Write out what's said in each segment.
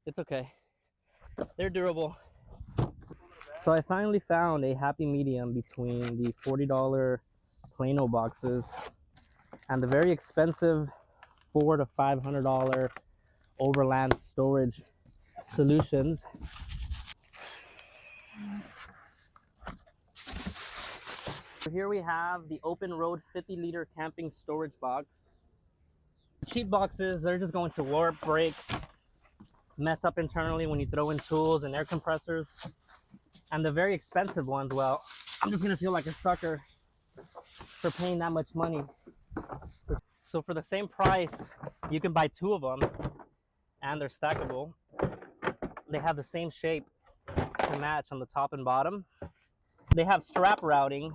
It's okay. They're durable. So I finally found a happy medium between the $40 Plano boxes and the very expensive $400 to $500 Overland storage solutions. So here we have the OpenRoad 50-liter camping storage box. Cheap boxes, they're just going to warp, break, mess up internally when you throw in tools and air compressors. And the very expensive ones, well, I'm just gonna feel like a sucker for paying that much money. So for the same price, you can buy 2 of them, and they're stackable. They have the same shape to match on the top and bottom. They have strap routing.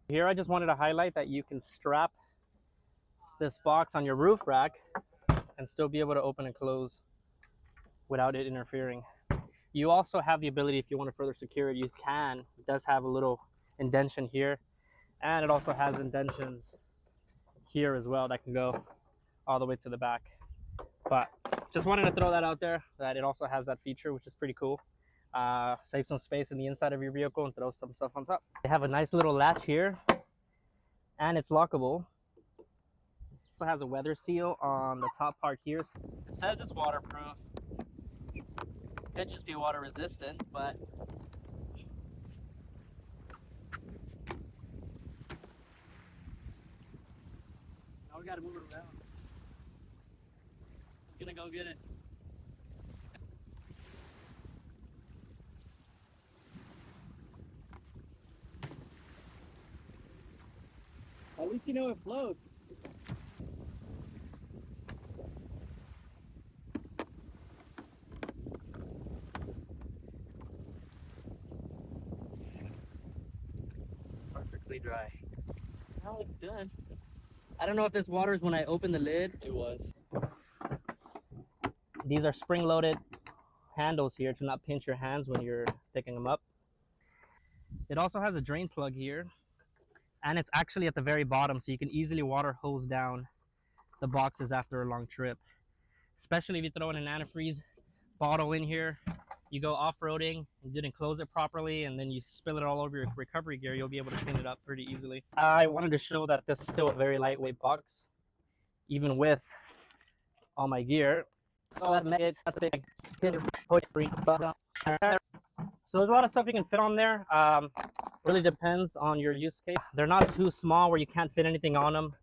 Here I just wanted to highlight that you can strap this box on your roof rack and still be able to open and close without it interfering. You also have the ability, if you want to further secure it, you can. It does have a little indentation here, and it also has indentions here as well that can go all the way to the back. But just wanted to throw that out there, that it also has that feature, which is pretty cool. Save some space in the inside of your vehicle and throw some stuff on top. They have a nice little latch here, and it's lockable. It also has a weather seal on the top part here. It says it's waterproof. Could just be water resistant, but now we gotta move it around. I'm gonna go get it. At least you know it floats. Perfectly dry. That looks good. I don't know if this water is when I opened the lid. It was. These are spring-loaded handles here to not pinch your hands when you're picking them up. It also has a drain plug here, and it's actually at the very bottom, so you can easily water hose down the boxes after a long trip. Especially if you throw in an antifreeze bottle in here, you go off-roading and didn't close it properly, and then you spill it all over your recovery gear, you'll be able to clean it up pretty easily. I wanted to show that this is still a very lightweight box, even with all my gear. So there's a lot of stuff you can fit on there. Really depends on your use case. They're not too small where you can't fit anything on them.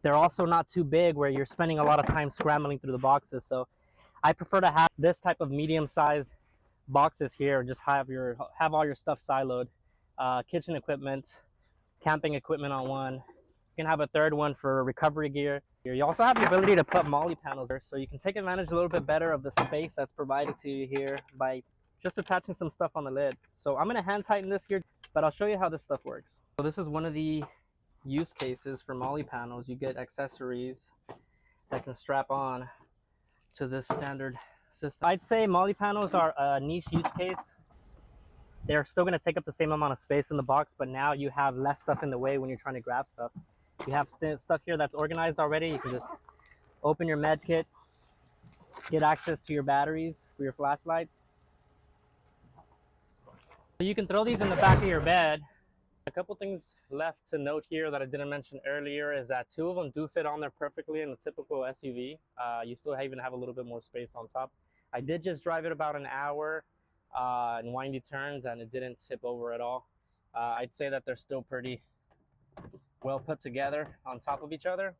They're also not too big where you're spending a lot of time scrambling through the boxes. So I prefer to have this type of medium-sized boxes here. Just have all your stuff siloed. Kitchen equipment, camping equipment on one. You can have a third one for recovery gear. You also have the ability to put molly panels there, so you can take advantage a little bit better of the space that's provided to you here by just attaching some stuff on the lid. So I'm going to hand tighten this here, but I'll show you how this stuff works. So this is one of the use cases for molly panels. You get accessories that can strap on to this standard system. I'd say molly panels are a niche use case. They're still going to take up the same amount of space in the box, but now you have less stuff in the way when you're trying to grab stuff. You have stuff here that's organized already. You can just open your med kit, get access to your batteries for your flashlights. So you can throw these in the back of your bed. A couple things left to note here that I didn't mention earlier is that 2 of them do fit on there perfectly in a typical SUV. You still even have a little bit more space on top. I did just drive it about an hour in windy turns, and it didn't tip over at all. I'd say that they're still pretty well put together on top of each other.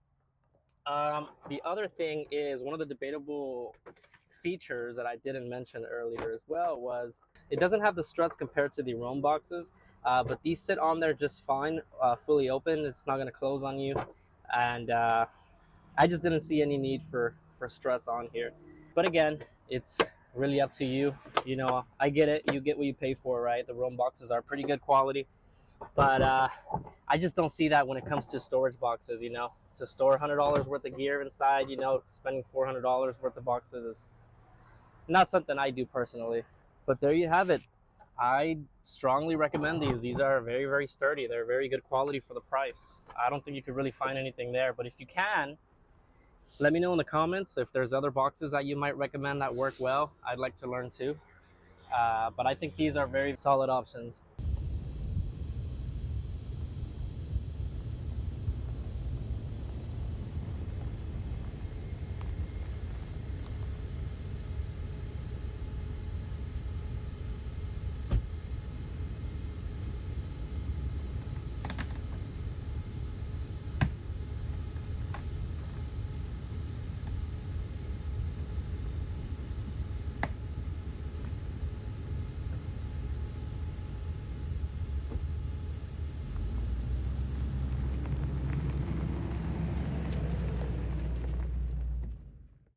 The other thing is, one of the debatable features that I didn't mention earlier as well was it doesn't have the struts compared to the Roam boxes, but these sit on there just fine, fully open. It's not going to close on you, and I just didn't see any need for struts on here. But again, it's really up to you. You know, I get it. You get what you pay for, right? The Roam boxes are pretty good quality, but I just don't see that when it comes to storage boxes. You know, to store $100 worth of gear inside, you know, spending $400 worth of boxes is not something I do personally. But there you have it. I strongly recommend these. These are very, very sturdy. They're very good quality for the price. I don't think you could really find anything there, but if you can, let me know in the comments if there's other boxes that you might recommend that work well. I'd like to learn too. But I think these are very solid options.